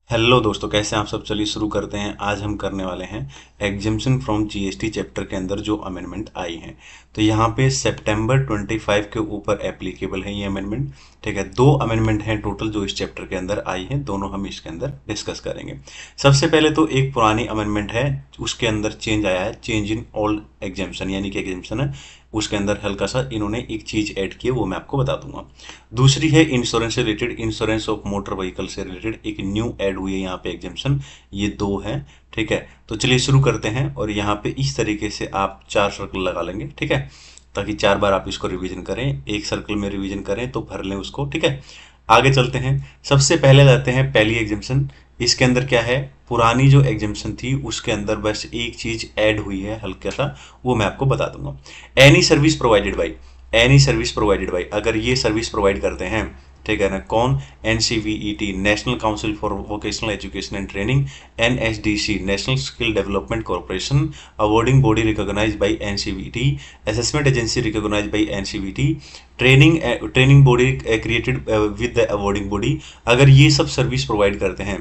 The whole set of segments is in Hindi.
हेलो दोस्तों, कैसे हैं आप सब। चलिए शुरू करते हैं। आज हम करने वाले हैं एग्जेम्पशन फ्रॉम जीएसटी चैप्टर के अंदर जो अमेंडमेंट आई हैं। तो यहाँ पे सितंबर 25 के ऊपर एप्लीकेबल है ये अमेंडमेंट। ठीक है, दो अमेंडमेंट हैं टोटल जो इस चैप्टर के अंदर आई हैं, दोनों हम इसके अंदर डिस्कस करेंगे। सबसे पहले तो एक पुरानी अमेंडमेंट है, उसके अंदर चेंज आया है, चेंज इन ऑल एग्जेम्पशन, यानी कि एग्जेम्पशन है उसके अंदर हल्का सा इन्होंने एक चीज ऐड की है, वो मैं आपको बता दूंगा। दूसरी है इंश्योरेंस से related, insurance of motor vehicle से रिलेटेड एक न्यू ऐड हुई है यहाँ पे एग्जेम्पशन। ये दो है। ठीक है, तो चलिए शुरू करते हैं। और यहाँ पे इस तरीके से आप 4 सर्कल लगा लेंगे, ठीक है, ताकि 4 बार आप इसको रिवीजन करें। एक सर्कल में रिवीजन करें तो भर लें उसको। ठीक है, आगे चलते हैं। सबसे पहले जाते हैं पहली एग्जेम्पशन। इसके अंदर क्या है, पुरानी जो एग्जेम्पशन थी उसके अंदर बस एक चीज ऐड हुई है हल्का सा, वो मैं आपको बता दूंगा। Any service provided by, any service provided by, अगर ये सर्विस प्रोवाइड करते हैं, ठीक है ना, कौन, NCVET national council for vocational education and training, NSDC national skill development corporation, awarding body recognise by NCVT, assessment agency recognise by NCVT, training body created with the awarding body, अगर ये सब सर्विस प्रोवाइड करते हैं,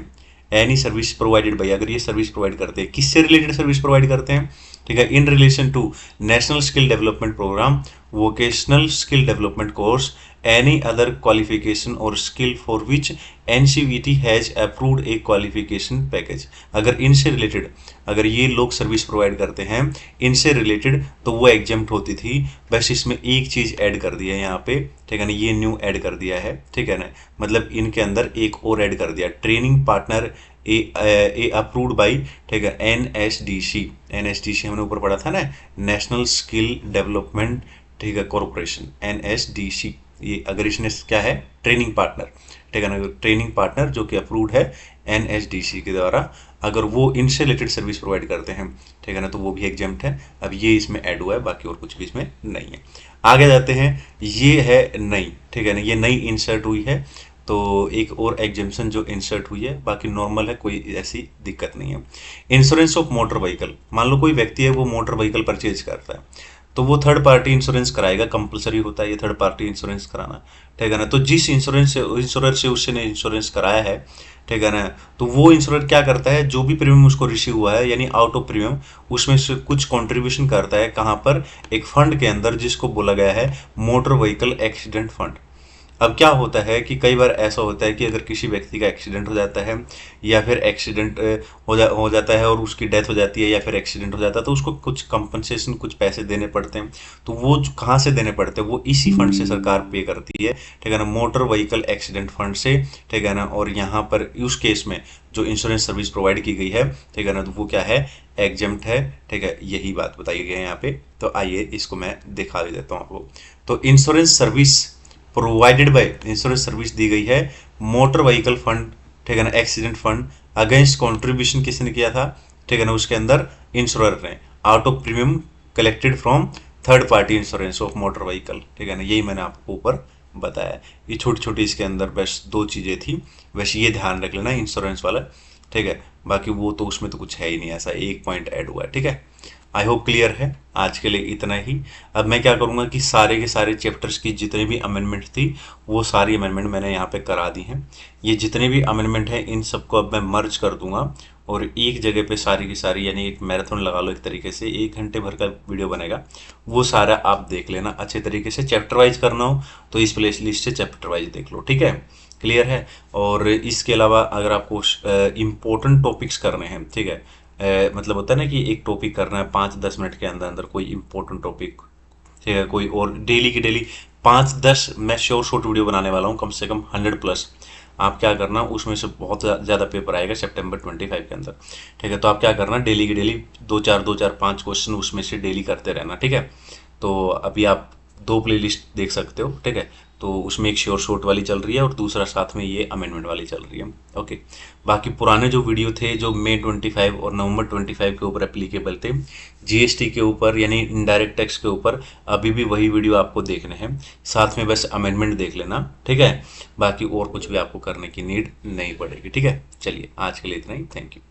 एनी सर्विस प्रोवाइडेड बाई, अगर ये सर्विस प्रोवाइड करते हैं, किससे रिलेटेड सर्विस प्रोवाइड करते हैं, ठीक है, in relation to national skill development programme, vocational skill development course, any other qualification और skill for which NCVT has approved a qualification package, अगर इनसे रिलेटेड, अगर ये लोग सर्विस प्रोवाइड करते हैं इनसे रिलेटेड, तो वो एग्जेम्प्ट होती थी। बस इसमें एक चीज ऐड कर दिया है यहाँ पे, ठीक है ना, ये न्यू ऐड कर दिया है, ठीक है ना, मतलब इनके अंदर एक और ऐड कर दिया, training partner A approved by, ठीक है, एनएसडीसी, एनएसडीसी हमने ऊपर पढ़ा था ना, नेशनल स्किल डेवलपमेंट, ठीक है, कॉर्पोरेशन, एनएसडीसी। ये अगर इसने क्या है, ट्रेनिंग पार्टनर, ठीक है ना, ट्रेनिंग पार्टनर जो कि अप्रूव्ड है एनएसडीसी के द्वारा, अगर वो इनसे रिलेटेड सर्विस प्रोवाइड करते हैं, ठीक है ना, तो वो भी एग्जेम्प्ट है। अब ये इसमें ऐड हुआ है, बाकी और कुछ भी इसमें नहीं है। आगे जाते हैं, ये है नई, ठीक है ना, ये नई इंसर्ट हुई है। तो एक और एग्जेम्पशन जो इंसर्ट हुई है, बाकी नॉर्मल है, कोई ऐसी दिक्कत नहीं है। इंश्योरेंस ऑफ मोटर व्हीकल, मान लो कोई व्यक्ति है वो मोटर व्हीकल परचेज करता है, तो वो थर्ड पार्टी इंश्योरेंस कराएगा, कंपलसरी होता है ये थर्ड पार्टी इंश्योरेंस कराना, ठीक है ना। तो जिस इंश्योरेंस से उसने इंश्योरेंस कराया है, ठीक है ना, तो वो इंश्योरेंस क्या करता है, जो भी प्रीमियम उसको रिसीव हुआ है, यानी आउट ऑफ प्रीमियम, उसमें से कुछ कंट्रीब्यूशन करता है, कहाँ पर, एक फंड के अंदअंदर जिसको बोला गया है मोटर व्हीकल एक्सीडेंट फंड। अब क्या होता है कि कई बार ऐसा होता है कि अगर किसी व्यक्ति का एक्सीडेंट हो जाता है, या फिर एक्सीडेंट हो जाता है और उसकी डेथ हो जाती है, या फिर एक्सीडेंट हो जाता है, तो उसको कुछ कंपनसेशन, कुछ पैसे देने पड़ते हैं। तो वो कहाँ से देने पड़ते हैं, वो इसी फंड से सरकार पे करती है, ठीक है ना, मोटर व्हीकल एक्सीडेंट फंड से, ठीक है ना। और यहाँ पर उस केस में जो इंश्योरेंस सर्विस प्रोवाइड की गई है, ठीक है ना, तो वो क्या है, एग्जेम्प्ट है, ठीक है, यही बात बताई गई है यहाँ पे। तो आइए इसको मैं दिखा भी देता हूँ आपको। तो insurance service provided by, insurance service दी गई है मोटर व्हीकल फंड, ठीक है ना, एक्सीडेंट फंड, अगेंस्ट कंट्रीब्यूशन किसने किया था, ठीक है ना, उसके अंदर इंश्योरर ने, out of premium collected from third party insurance of motor vehicle, ठीक है ना, यही मैंने आपको ऊपर बताया। ये छोटी छोटी इसके अंदर बस दो चीजें थी, बस ये ध्यान रख लेना इंश्योरेंस वाला, ठीक है, बाकी वो तो उसमें तो कुछ है ही नहीं, ऐसा एक पॉइंट ऐड हुआ है, ठीक है। आई होप क्लियर है, आज के लिए इतना ही। अब मैं क्या करूंगा कि सारे के सारे चैप्टर्स की जितनी भी अमेंडमेंट थी, वो सारी अमेंडमेंट मैंने यहाँ पे करा दी हैं। ये जितने भी अमेंडमेंट हैं इन सबको अब मैं मर्ज कर दूंगा, और एक जगह पे सारी की सारी, यानी एक मैराथन लगा लो एक तरीके से, 1 घंटे भर का वीडियो बनेगा, वो सारा आप देख लेना अच्छे तरीके से। चैप्टर वाइज करना हो तो इस प्ले लिस्ट से चैप्टर वाइज देख लो, ठीक है, क्लियर है। और इसके अलावा अगर आपको इम्पोर्टेंट टॉपिक्स करने हैं, ठीक है, मतलब होता है ना कि एक टॉपिक करना है 5-10 मिनट के अंदर अंदर, कोई इंपॉर्टेंट टॉपिक, ठीक है, कोई, और डेली की डेली 5-10 मैं शॉर्ट वीडियो बनाने वाला हूँ, कम से कम 100+। आप क्या करना, उसमें से बहुत ज़्यादा पेपर आएगा सितंबर 25 के अंदर, ठीक है। तो आप क्या करना, डेली की डेली 2-4 क्वेश्चन उसमें से डेली करते रहना, ठीक है। तो अभी आप 2 प्लेलिस्ट देख सकते हो, ठीक है, तो उसमें एक शॉर्ट वाली चल रही है और दूसरा साथ में ये अमेंडमेंट वाली चल रही है, ओके। बाकी पुराने जो वीडियो थे जो मई 25 और नवंबर 25 के ऊपर एप्लीकेबल थे, जीएसटी के ऊपर यानी इनडायरेक्ट टैक्स के ऊपर, अभी भी वही वीडियो आपको देखने हैं, साथ में बस अमेंडमेंट देख लेना, ठीक है। बाकी और कुछ भी आपको करने की नीड नहीं पड़ेगी, ठीक है। चलिए आज के लिए इतना ही, थैंक यू।